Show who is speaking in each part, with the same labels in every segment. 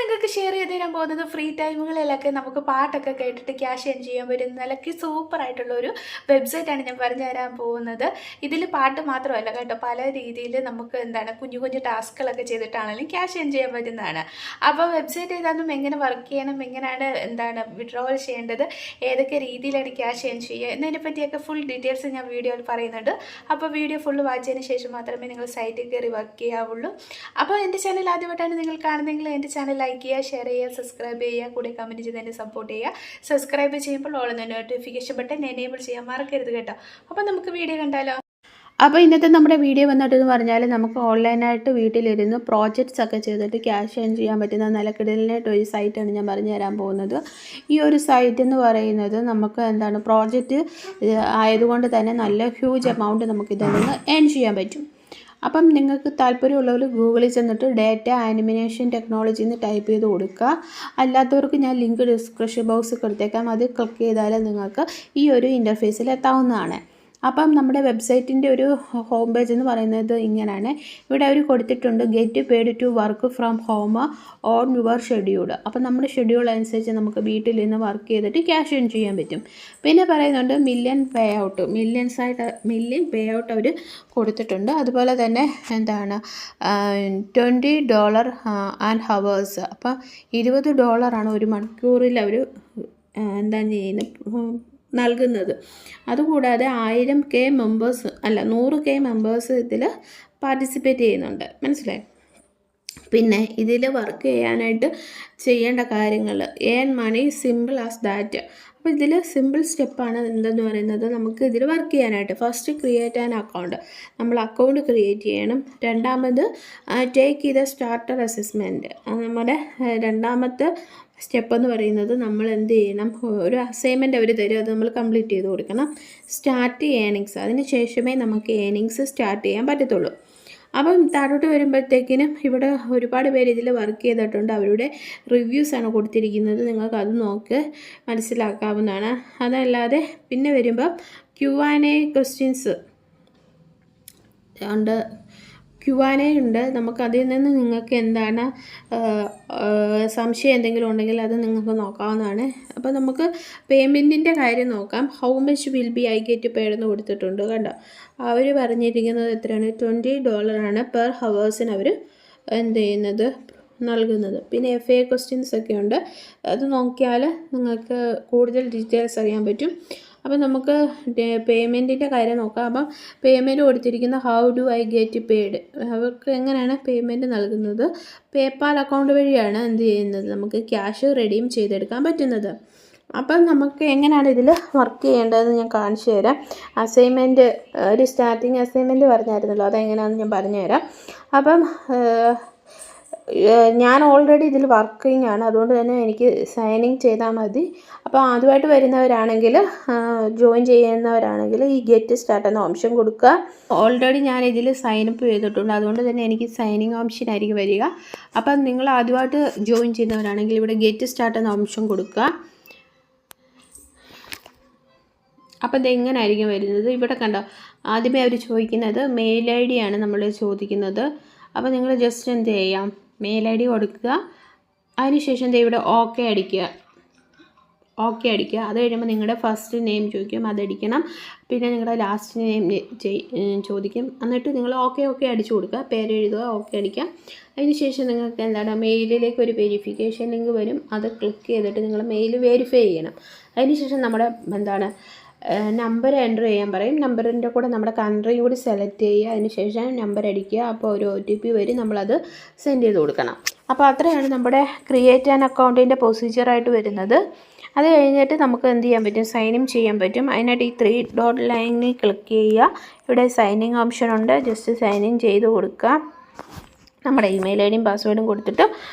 Speaker 1: നിങ്ങൾക്ക് ഷെയർ ചെയ്ത് തരാൻ പോകുന്നത് ഫ്രീ ടൈമുകളിലൊക്കെ നമുക്ക് പാട്ടൊക്കെ കേട്ടിട്ട് ക്യാഷ് ഏൺ ചെയ്യാൻ പറ്റുന്ന നിലയ്ക്ക് സൂപ്പറായിട്ടുള്ളൊരു വെബ്സൈറ്റാണ് ഞാൻ പറഞ്ഞു തരാൻ പോകുന്നത്. ഇതിൽ പാട്ട് മാത്രമല്ല കേട്ടോ, പല രീതിയിൽ നമുക്ക് കുഞ്ഞു കുഞ്ഞു ടാസ്കുകളൊക്കെ ചെയ്തിട്ടാണെങ്കിലും ക്യാഷ് ഏൺ ചെയ്യാൻ പറ്റുന്നതാണ്. അപ്പോൾ വെബ്സൈറ്റ് ഏതാണെന്നും എങ്ങനെ വർക്ക് ചെയ്യണം, എങ്ങനെയാണ് വിഡ്രോവൽ ചെയ്യേണ്ടത്, ഏതൊക്കെ രീതിയിലാണ് ക്യാഷ് ഏൺ ചെയ്യുക എന്നതിനെ പറ്റിയൊക്കെ ഫുൾ ഡീറ്റെയിൽസ് ഞാൻ വീഡിയോയിൽ പറയുന്നുണ്ട്. അപ്പോൾ വീഡിയോ ഫുള്ള് വായിച്ചതിന് ശേഷം മാത്രമേ നിങ്ങൾ സൈറ്റിൽ കയറി വർക്ക് ചെയ്യാവുള്ളൂ. അപ്പോൾ എൻ്റെ ചാനൽ ആദ്യമായിട്ടാണ് നിങ്ങൾ കാണുന്നതെങ്കിൽ എൻ്റെ ചാനൽ ലൈക്ക് ചെയ്യുക, ഷെയർ ചെയ്യുക, സബ്സ്ക്രൈബ് ചെയ്യുക, കൂടെ കമൻറ്റ് ചെയ്ത് എന്നെ സപ്പോർട്ട് ചെയ്യുക. സബ്സ്ക്രൈബ് ചെയ്യുമ്പോൾ ഓൾ എന്ന നോട്ടിഫിക്കേഷൻ ബട്ടൺ എനേബിൾ ചെയ്യാൻ മറക്കരുത് കേട്ടോ. അപ്പോൾ നമുക്ക് വീഡിയോ കണ്ടാലോ. അപ്പോൾ ഇന്നത്തെ നമ്മുടെ വീഡിയോ വന്നിട്ടെന്ന് പറഞ്ഞാൽ നമുക്ക് ഓൺലൈനായിട്ട് വീട്ടിലിരുന്ന് പ്രോജക്റ്റ്സ് ഒക്കെ ചെയ്തിട്ട് ക്യാഷ് ഏൺ ചെയ്യാൻ പറ്റുന്ന നിലക്കിടലിനായിട്ട് ഒരു സൈറ്റാണ് ഞാൻ പറഞ്ഞു തരാൻ പോകുന്നത്. ഈ ഒരു സൈറ്റ് എന്ന് പറയുന്നത് നമുക്ക് പ്രോജക്റ്റ് ആയതുകൊണ്ട് തന്നെ നല്ല ഹ്യൂജ് എമൗണ്ട് നമുക്ക് ഇതിൽ നിന്ന് ഏൺ ചെയ്യാൻ പറ്റും. അപ്പം നിങ്ങൾക്ക് താല്പര്യമുള്ളവർ ഗൂഗിളിൽ ചെന്നിട്ട് ഡാറ്റ ആനിമേഷൻ ടെക്നോളജി എന്ന് ടൈപ്പ് ചെയ്ത് കൊടുക്കുക. അല്ലാത്തവർക്ക് ഞാൻ ലിങ്ക് ഡിസ്ക്രിപ്ഷൻ ബോക്സിൽ കൊടുത്തേക്കാം. അത് ക്ലിക്ക് ചെയ്താൽ നിങ്ങൾക്ക് ഈ ഒരു ഇൻ്റർഫേസിൽ എത്താവുന്നതാണ്. അപ്പം നമ്മുടെ വെബ്സൈറ്റിൻ്റെ ഒരു ഹോം പേജ് എന്ന് പറയുന്നത് ഇങ്ങനെയാണ്. ഇവിടെ അവർ കൊടുത്തിട്ടുണ്ട് get paid to work from home on your schedule. അപ്പം നമ്മുടെ ഷെഡ്യൂൾ അനുസരിച്ച് നമുക്ക് വീട്ടിൽ നിന്ന് വർക്ക് ചെയ്തിട്ട് ക്യാഷ് ഏൺ ചെയ്യാൻ പറ്റും. പിന്നെ പറയുന്നുണ്ട് മില്യൺ പേ ഔട്ട് അവർ കൊടുത്തിട്ടുണ്ട്. അതുപോലെ തന്നെ $20 ആൻഡ് ഹവേഴ്സ്. അപ്പം $20 ഒരു മണിക്കൂറിൽ അവർ നൽകുന്നത്. അതുകൂടാതെ 100K മെമ്പേഴ്സ് ഇതിൽ പാർട്ടിസിപ്പേറ്റ് ചെയ്യുന്നുണ്ട്. മനസ്സിലായി? പിന്നെ ഇതിൽ വർക്ക് ചെയ്യാനായിട്ട് ചെയ്യേണ്ട കാര്യങ്ങൾ earn money simple as that. അപ്പോൾ ഇതിൽ സിമ്പിൾ സ്റ്റെപ്പാണ് എന്തെന്ന് പറയുന്നത്. നമുക്ക് ഇതിൽ വർക്ക് ചെയ്യാനായിട്ട് ഫസ്റ്റ് ക്രിയേറ്റ് ആൻ അക്കൗണ്ട്. നമ്മൾ അക്കൗണ്ട് ക്രിയേറ്റ് ചെയ്യണം. രണ്ടാമത് ടേക്ക് ചെയ്ത സ്റ്റാർട്ടർ അസസ്മെൻറ്റ്. നമ്മുടെ രണ്ടാമത്തെ സ്റ്റെപ്പ് എന്ന് പറയുന്നത് നമ്മൾ എന്ത് ചെയ്യണം, ഒരു അസൈൻമെൻറ്റ് അവർ തരും, അത് നമ്മൾ കംപ്ലീറ്റ് ചെയ്ത് കൊടുക്കണം. സ്റ്റാർട്ട് ഏണിങ്സ്, അതിന് ശേഷമേ നമുക്ക് ഏണിങ്സ് സ്റ്റാർട്ട് ചെയ്യാൻ പറ്റത്തുള്ളൂ. അപ്പം താഴോട്ട് വരുമ്പോഴത്തേക്കിനും ഇവിടെ ഒരുപാട് പേര് ഇതിൽ വർക്ക് ചെയ്തിട്ടുണ്ട്. അവരുടെ റിവ്യൂസാണ് കൊടുത്തിരിക്കുന്നത്. നിങ്ങൾക്ക് അത് നോക്ക് മനസ്സിലാക്കാവുന്നതാണ്. അതല്ലാതെ പിന്നെ വരുമ്പോൾ Q&A ക്വസ്റ്റ്യൻസ് ഉണ്ട്, Q&A ഉണ്ട്. നമുക്കതിൽ നിന്ന് നിങ്ങൾക്ക് സംശയം എന്തെങ്കിലും ഉണ്ടെങ്കിൽ അത് നിങ്ങൾക്ക് നോക്കാവുന്നതാണ്. അപ്പോൾ നമുക്ക് പേയ്മെൻറ്റിൻ്റെ കാര്യം നോക്കാം. How much will be I get paid എന്ന് കൊടുത്തിട്ടുണ്ട് കണ്ടോ. അവർ പറഞ്ഞിരിക്കുന്നത് എത്രയാണ്, $20 പെർ ഹവേഴ്സിന് അവർ നൽകുന്നത്. പിന്നെ FA ക്വസ്റ്റ്യൻസ് ഒക്കെ ഉണ്ട്. അത് നോക്കിയാൽ നിങ്ങൾക്ക് കൂടുതൽ ഡീറ്റെയിൽസ് അറിയാൻ പറ്റും. അപ്പോൾ നമുക്ക് പേയ്മെൻറ്റിൻ്റെ കാര്യം നോക്കാം. അപ്പം പേയ്മെൻറ്റ് കൊടുത്തിരിക്കുന്ന how do I get paid, അവർക്ക് എങ്ങനെയാണ് പേയ്മെൻറ്റ് നൽകുന്നത്. പേപ്പാൽ അക്കൗണ്ട് വഴിയാണ് നമുക്ക് ക്യാഷ് റെഡീം ചെയ്തെടുക്കാൻ പറ്റുന്നത്. അപ്പം നമുക്ക് എങ്ങനെയാണ് ഇതിൽ വർക്ക് ചെയ്യേണ്ടതെന്ന് ഞാൻ കാണിച്ചു തരാം. അസൈൻമെൻറ്റ്, ഒരു സ്റ്റാർട്ടിങ് അസൈൻമെൻറ്റ് പറഞ്ഞായിരുന്നല്ലോ, അതെങ്ങനെയാണെന്ന് ഞാൻ പറഞ്ഞുതരാം. അപ്പം ഞാൻ ഓൾറെഡി ഇതിൽ വർക്കിംഗ് ആണ്, അതുകൊണ്ട് തന്നെ എനിക്ക് സൈനിങ് ചെയ്താൽ മതി. അപ്പോൾ ആദ്യമായിട്ട് വരുന്നവരാണെങ്കിൽ, ജോയിൻ ചെയ്യുന്നവരാണെങ്കിൽ ഈ ഗെറ്റ് സ്റ്റാർട്ട് എന്ന ഓപ്ഷൻ കൊടുക്കുക. ഓൾറെഡി ഞാൻ ഇതിൽ സൈനപ്പ് ചെയ്തിട്ടുണ്ട്, അതുകൊണ്ട് തന്നെ എനിക്ക് സൈനിങ് ഓപ്ഷൻ ആയിരിക്കും വരിക. അപ്പം നിങ്ങൾ ആദ്യമായിട്ട് ജോയിൻ ചെയ്യുന്നവരാണെങ്കിൽ ഇവിടെ ഗെറ്റ് സ്റ്റാർട്ട് എന്ന ഓപ്ഷൻ കൊടുക്കുക. അപ്പം ഇതെങ്ങനെ ആയിരിക്കും വരുന്നത്. ഇവിടെ കണ്ടോ, ആദ്യമേ അവർ ചോദിക്കുന്നത് മെയിൽ ID ആണ് നമ്മൾ ചോദിക്കുന്നത്. അപ്പോൾ നിങ്ങൾ ജസ്റ്റ് എന്ത് ചെയ്യാം, മെയിൽ ID കൊടുക്കുക. അതിനുശേഷം ഇവിടെ ഓക്കെ അടിക്കുക. അത് കഴിയുമ്പോൾ നിങ്ങളുടെ ഫസ്റ്റ് നെയിം ചോദിക്കും, അതടിക്കണം. പിന്നെ നിങ്ങളുടെ ലാസ്റ്റ് നെയിം ചോദിക്കും. എന്നിട്ട് നിങ്ങൾ ഓക്കെ അടിച്ചു കൊടുക്കുക, പേര് എഴുതുക, ഓക്കെ അടിക്കുക. അതിനുശേഷം നിങ്ങൾക്ക് മെയിലിലേക്ക് ഒരു വെരിഫിക്കേഷൻ ലിങ്ക് വരും. അത് ക്ലിക്ക് ചെയ്തിട്ട് നിങ്ങൾ മെയിൽ വെരിഫൈ ചെയ്യണം. അതിനുശേഷം നമ്മുടെ നമ്പർ എൻ്റർ ചെയ്യാൻ പറയും. നമ്പറിൻ്റെ കൂടെ നമ്മുടെ കൺട്രി കൂടി സെലക്ട് ചെയ്യുക. അതിനുശേഷം നമ്പർ അടിക്കുക. അപ്പോൾ ഒരു OTP വരും, നമ്മളത് സെൻഡ് ചെയ്ത് കൊടുക്കണം. അപ്പോൾ അത്രയാണ് നമ്മുടെ ക്രിയേറ്റ് ആൻ അക്കൗണ്ടിൻ്റെ പ്രൊസീജിയറായിട്ട് വരുന്നത്. അത് കഴിഞ്ഞിട്ട് നമുക്ക് എന്ത് ചെയ്യാൻ പറ്റും, സൈൻ ഇൻ ചെയ്യാൻ പറ്റും. അതിനായിട്ട് ഈ 3 ഡോട്ട് ലൈനിൽ ക്ലിക്ക് ചെയ്യുക. ഇവിടെ സൈനിങ് ഓപ്ഷൻ ഉണ്ട്, ജസ്റ്റ് സൈൻ ഇൻ ചെയ്ത് കൊടുക്കുക. നമ്മുടെ ഇമെയിൽ ID യും പാസ്വേഡും കൊടുത്തിട്ട്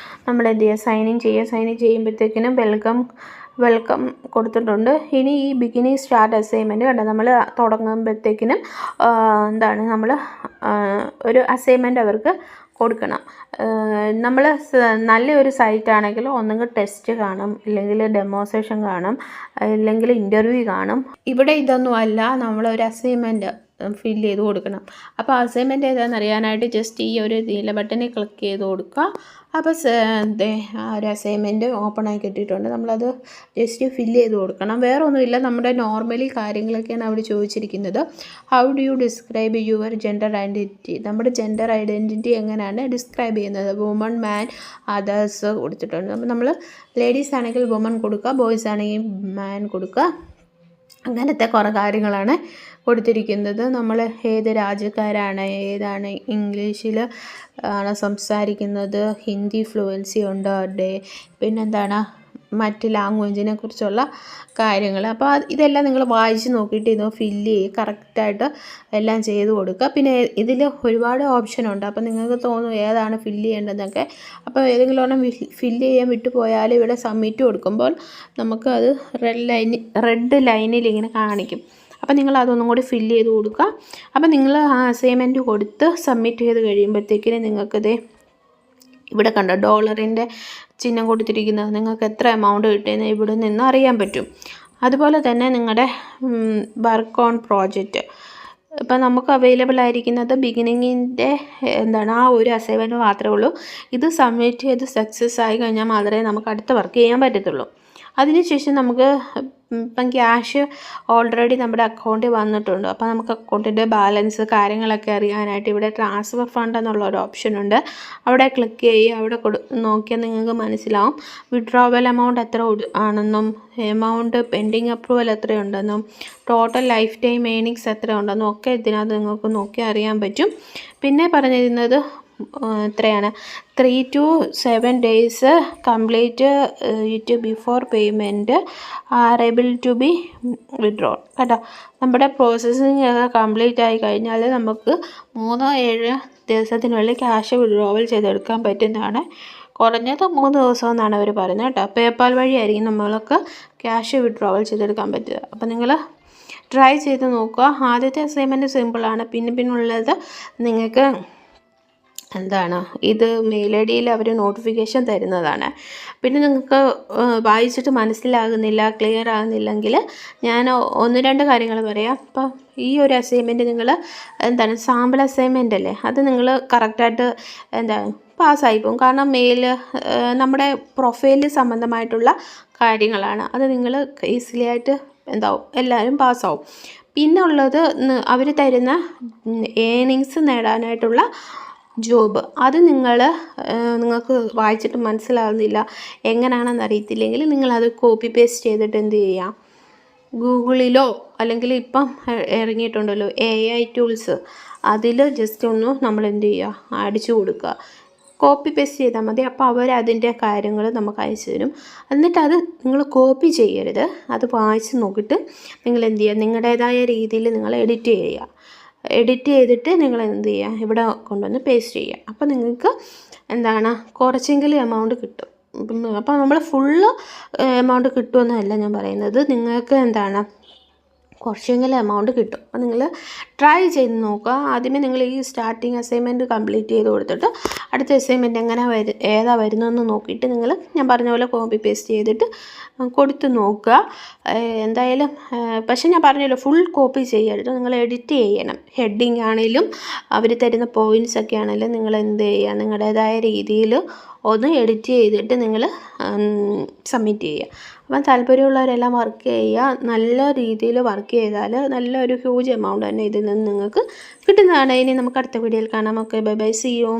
Speaker 1: നമ്മൾ എന്ത് ചെയ്യുക, സൈൻ ഇൻ ചെയ്യുമ്പോഴത്തേക്കിനും വെൽക്കം കൊടുത്തിട്ടുണ്ട്. ഇനി ഈ ബിഗിനിങ് സ്റ്റാർട്ട് അസൈൻമെൻറ്റ് കണ്ടോ, നമ്മൾ തുടങ്ങുമ്പോഴത്തേക്കിനും നമ്മൾ ഒരു അസൈൻമെൻറ്റ് അവർക്ക് കൊടുക്കണം. നമ്മൾ നല്ലൊരു സൈറ്റാണെങ്കിൽ ഒന്നുകിൽ ടെസ്റ്റ് കാണും, ഇല്ലെങ്കിൽ ഡെമോൺസ്ട്രേഷൻ കാണും, ഇല്ലെങ്കിൽ ഇൻ്റർവ്യൂ കാണും. ഇവിടെ ഇതൊന്നും അല്ല, നമ്മളൊരു അസൈൻമെൻറ്റ്
Speaker 2: ഫില്ല് ചെയ്ത് കൊടുക്കണം. അപ്പോൾ അസൈൻമെൻറ്റ് ഏതാണെന്ന് അറിയാനായിട്ട് ജസ്റ്റ് ഈ ഒരു നീല ബട്ടണിൽ ക്ലിക്ക് ചെയ്ത് കൊടുക്കുക. അപ്പോൾ ആ ഒരു അസൈൻമെൻറ്റ് ഓപ്പൺ ആയി കിട്ടിയിട്ടുണ്ട്. നമ്മളത് ജസ്റ്റ് ഫില്ല് ചെയ്ത് കൊടുക്കണം. വേറെ ഒന്നുമില്ല, നമ്മുടെ നോർമലി കാര്യങ്ങളൊക്കെയാണ് അവിടെ ചോദിച്ചിരിക്കുന്നത്. How do you describe your gender identity? നമ്മുടെ ജെൻഡർ ഐഡൻറ്റിറ്റി എങ്ങനെയാണ് ഡിസ്ക്രൈബ് ചെയ്യുന്നത്? വുമൺ, മാൻ, അതേഴ്സ് കൊടുത്തിട്ടുണ്ട്. അപ്പോൾ നമ്മൾ ലേഡീസ് ആണെങ്കിൽ വുമൺ കൊടുക്കുക, ബോയ്സ് ആണെങ്കിൽ മാൻ കൊടുക്കുക. അങ്ങനത്തെ കുറേ കാര്യങ്ങളാണ് കൊടുത്തിരിക്കുന്നത്. നമ്മൾ ഏത് രാജ്യക്കാരാണ്, ഏതാണ്, ഇംഗ്ലീഷിൽ ആണ് സംസാരിക്കുന്നത്, ഹിന്ദി ഫ്ലുവൻസി ഉണ്ടോ അവരുടെ, പിന്നെന്താണ് മറ്റ് ലാംഗ്വേജിനെ കുറിച്ചുള്ള കാര്യങ്ങൾ. അപ്പോൾ ഇതെല്ലാം നിങ്ങൾ വായിച്ച് നോക്കിയിട്ട് ഇത് ഫില്ല് ചെയ്യുക, കറക്റ്റായിട്ട് എല്ലാം ചെയ്ത് കൊടുക്കുക. പിന്നെ ഇതിൽ ഒരുപാട് ഓപ്ഷനുണ്ട്. അപ്പോൾ നിങ്ങൾക്ക് തോന്നും ഏതാണ് ഫില്ല് ചെയ്യേണ്ടതെന്നൊക്കെ. അപ്പോൾ ഏതെങ്കിലും ഒരെണ്ണം ഫില്ല് ചെയ്യാൻ വിട്ടുപോയാൽ ഇവിടെ സബ്മിറ്റ് കൊടുക്കുമ്പോൾ നമുക്ക് അത് റെഡ് ലൈനിൽ ഇങ്ങനെ കാണിക്കും. അപ്പോൾ നിങ്ങൾ അതൊന്നും കൂടി ഫില്ല് ചെയ്ത് കൊടുക്കുക. അപ്പോൾ നിങ്ങൾ ആ അസൈൻമെൻറ്റ് കൊടുത്ത് സബ്മിറ്റ് ചെയ്ത് കഴിയുമ്പോഴത്തേക്കിന് നിങ്ങൾക്കിത് ഇവിടെ കണ്ടോ ഡോളറിൻ്റെ ചിഹ്നം കൊടുത്തിരിക്കുന്നത്, നിങ്ങൾക്ക് എത്ര എമൗണ്ട് കിട്ടിയെന്ന് ഇവിടെ നിന്ന് അറിയാൻ പറ്റും. അതുപോലെ തന്നെ നിങ്ങളുടെ വർക്ക് ഓൺ പ്രോജക്റ്റ് ഇപ്പം നമുക്ക് അവൈലബിൾ ആയിരിക്കുന്നത് ബിഗിനിങ്ങിൻ്റെ ആ ഒരു അസൈൻമെൻറ്റ് മാത്രമേ ഉള്ളൂ. ഇത് സബ്മിറ്റ് ചെയ്ത് സക്സസ് ആയി കഴിഞ്ഞാൽ മാത്രമേ നമുക്ക് അടുത്ത വർക്ക് ചെയ്യാൻ പറ്റത്തുള്ളൂ. അതിനുശേഷം നമുക്ക് ഇപ്പം ക്യാഷ് ഓൾറെഡി നമ്മുടെ അക്കൗണ്ടിൽ വന്നിട്ടുണ്ട്. അപ്പോൾ നമുക്ക് അക്കൗണ്ടിൻ്റെ ബാലൻസ് കാര്യങ്ങളൊക്കെ അറിയാനായിട്ട് ഇവിടെ ട്രാൻസ്ഫർ ഫണ്ട് എന്നുള്ള ഒരു ഓപ്ഷനുണ്ട്. അവിടെ ക്ലിക്ക് ചെയ്യുക. അവിടെ നോക്കിയാൽ നിങ്ങൾക്ക് മനസ്സിലാവും വിഡ്രോവൽ എമൗണ്ട് എത്ര ആണെന്നും എമൗണ്ട് പെൻഡിങ് അപ്രൂവൽ എത്രയുണ്ടെന്നും ടോട്ടൽ ലൈഫ് ടൈം ഏണിങ്സ് എത്ര ഉണ്ടെന്നും ഒക്കെ ഇതിനകത്ത് നിങ്ങൾക്ക് നോക്കി അറിയാൻ പറ്റും. പിന്നെ പറഞ്ഞിരുന്നത് എത്രയാണ് 3 to 7 days complete it before payment are able to be withdrawal കേട്ടോ. നമ്മുടെ പ്രോസസ്സിങ് ഒക്കെ കംപ്ലീറ്റ് ആയി കഴിഞ്ഞാൽ നമുക്ക് 3-7 ദിവസത്തിനുള്ളിൽ ക്യാഷ് വിഡ്രോവൽ ചെയ്തെടുക്കാൻ പറ്റുന്നതാണ്. കുറഞ്ഞത് 3 ദിവസം എന്നാണ് അവർ പറയുന്നത് കേട്ടോ. പേപ്പാൽ വഴിയായിരിക്കും നമ്മൾക്ക് ക്യാഷ് വിഡ്രോവൽ ചെയ്തെടുക്കാൻ പറ്റുക. അപ്പോൾ നിങ്ങൾ ട്രൈ ചെയ്ത് നോക്കുക. ആദ്യത്തെ അസൈൻമെൻറ്റ് സിമ്പിളാണ്. പിന്നുള്ളത് നിങ്ങൾക്ക് ഇത് മെയിൽ ഐ ഡിയിൽ അവർ നോട്ടിഫിക്കേഷൻ തരുന്നതാണ്. പിന്നെ നിങ്ങൾക്ക് വായിച്ചിട്ട് മനസ്സിലാകുന്നില്ല, ക്ലിയർ ആകുന്നില്ലെങ്കിൽ ഞാൻ 1-2 കാര്യങ്ങൾ പറയാം. അപ്പം ഈ ഒരു അസൈൻമെൻറ്റ് നിങ്ങൾ സാമ്പിൾ അസൈൻമെൻ്റ് അല്ലേ, അത് നിങ്ങൾ കറക്റ്റായിട്ട് പാസ്സായി പോകും. കാരണം നമ്മുടെ പ്രൊഫൈലിൽ സംബന്ധമായിട്ടുള്ള കാര്യങ്ങളാണ്. അത് നിങ്ങൾ ഈസിലി ആയിട്ട് എല്ലാവരും പാസ്സാവും. പിന്നെ ഉള്ളത് അവർ തരുന്ന ഏണിങ്സ് നേടാനായിട്ടുള്ള ജോബ്. അത് നിങ്ങൾക്ക് വായിച്ചിട്ട് മനസ്സിലാകുന്നില്ല, എങ്ങനെയാണെന്ന് അറിയത്തില്ലെങ്കിൽ നിങ്ങളത് കോപ്പി പേസ്റ്റ് ചെയ്തിട്ട് എന്ത് ചെയ്യാം, ഗൂഗിളിലോ അല്ലെങ്കിൽ ഇപ്പം ഇറങ്ങിയിട്ടുണ്ടല്ലോ AI ടൂൾസ്, അതിൽ ജസ്റ്റ് ഒന്ന് നമ്മൾ എന്ത് ചെയ്യുക, അടിച്ചു കൊടുക്കുക, കോപ്പി പേസ്റ്റ് ചെയ്താൽ മതി. അപ്പോൾ അവർ അതിൻ്റെ കാര്യങ്ങൾ നമുക്ക് അയച്ചു തരും. എന്നിട്ട് അത് നിങ്ങൾ കോപ്പി ചെയ്യരുത്, അത് വായിച്ച് നോക്കിയിട്ട് നിങ്ങൾ എന്ത് ചെയ്യുക, നിങ്ങളുടേതായ രീതിയിൽ നിങ്ങൾ എഡിറ്റ് ചെയ്തിട്ട് നിങ്ങൾ എന്ത് ചെയ്യുക, ഇവിടെ കൊണ്ടുവന്ന് പേസ്റ്റ് ചെയ്യുക. അപ്പോൾ നിങ്ങൾക്ക് കുറച്ചെങ്കിലും എമൗണ്ട് കിട്ടും. അപ്പോൾ നമ്മൾ ഫുള്ള് എമൗണ്ട് കിട്ടുമെന്നല്ല ഞാൻ പറയുന്നത്, നിങ്ങൾക്ക് കുറച്ചെങ്കിലും എമൗണ്ട് കിട്ടും. അപ്പോൾ നിങ്ങൾ ട്രൈ ചെയ്ത് നോക്കുക. ആദ്യമേ നിങ്ങൾ ഈ സ്റ്റാർട്ടിങ് അസൈൻമെൻറ്റ് കംപ്ലീറ്റ് ചെയ്ത് കൊടുത്തിട്ട് അടുത്ത അസൈൻമെൻറ്റ് ഏതാ വരുന്നതെന്ന് നോക്കിയിട്ട് ഞാൻ പറഞ്ഞ പോലെ കോപ്പി പേസ്റ്റ് ചെയ്തിട്ട് കൊടുത്ത് നോക്കുക. എന്തായാലും പക്ഷേ ഞാൻ പറഞ്ഞല്ലോ, ഫുൾ കോപ്പി ചെയ്യരുത്, നിങ്ങൾ എഡിറ്റ് ചെയ്യണം. ഹെഡിങ് ആണെങ്കിലും അവർ തരുന്ന പോയിൻറ്റ്സ് ഒക്കെ ആണെങ്കിലും നിങ്ങൾ എന്ത് ചെയ്യുക, നിങ്ങളുടേതായ രീതിയിൽ ഒന്ന് എഡിറ്റ് ചെയ്തിട്ട് നിങ്ങൾ സബ്മിറ്റ് ചെയ്യുക. അപ്പം താല്പര്യമുള്ളവരെല്ലാം വർക്ക് ചെയ്യുക. നല്ല രീതിയിൽ വർക്ക് ചെയ്താൽ നല്ലൊരു ഹ്യൂജ് എമൗണ്ട് തന്നെ ഇതിൽ നിന്ന് നിങ്ങൾക്ക് കിട്ടുന്നതാണ്. ഇനി നമുക്ക് അടുത്ത വീഡിയോയിൽ കാണാം. Okay, bye bye, see U.